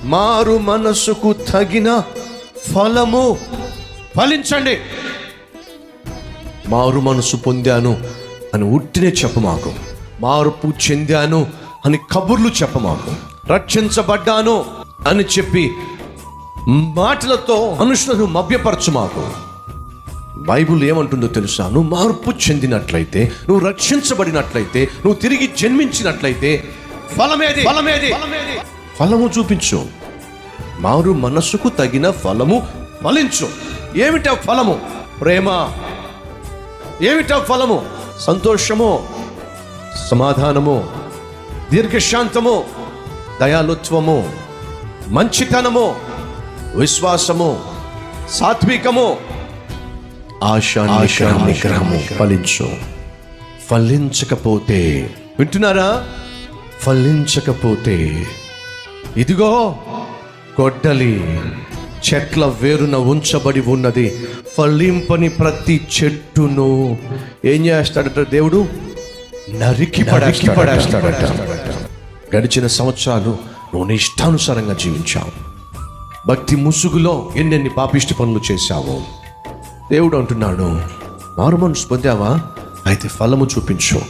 మారు మనసుకు తగిన ఫలము ఫలించండి. మారు మనసు పొందాను అని ఉట్టినే చెప్పమాకు. మార్పు చెందాను అని కబుర్లు చెప్పమాకు. రక్షించబడ్డాను అని చెప్పి మాటలతో మనుషులను మభ్యపరచుమాకు. బైబిల్ ఏమంటుందో తెలుసా? నువ్వు మార్పు చెందినట్లయితే, నువ్వు రక్షించబడినట్లయితే, నువ్వు తిరిగి జన్మించినట్లయితే ఫలమేది? ఫలము చూపించు. మారు మనసుకు తగిన ఫలము ఫలించు. ఏమిటా ఫలము? ప్రేమ. ఏమిటా ఫలము? సంతోషము, సమాధానము, దీర్ఘశాంతము, దయాలుత్వము, మంచితనము, విశ్వాసము, సాత్వికము, ఆశా నిగ్రహము ఫలించు. ఫలించకపోతే, వింటున్నారా? ఫలించకపోతే ఇదిగో గొడ్డలి చెట్ల వేరున ఉంచబడి ఉన్నది. ఫలింపని ప్రతి చెట్టును ఏం చేస్తాడట దేవుడు? నరికి పడేస్తాడట. గడిచిన సంవత్సరాలు నువ్వు నీ ఇష్టానుసారంగా జీవించావు. భక్తి ముసుగులో ఎన్నెన్ని పాపిష్టి పనులు చేశావు. దేవుడు అంటున్నాడు, మారు మనసు పొందావా? అయితే ఫలము చూపించు.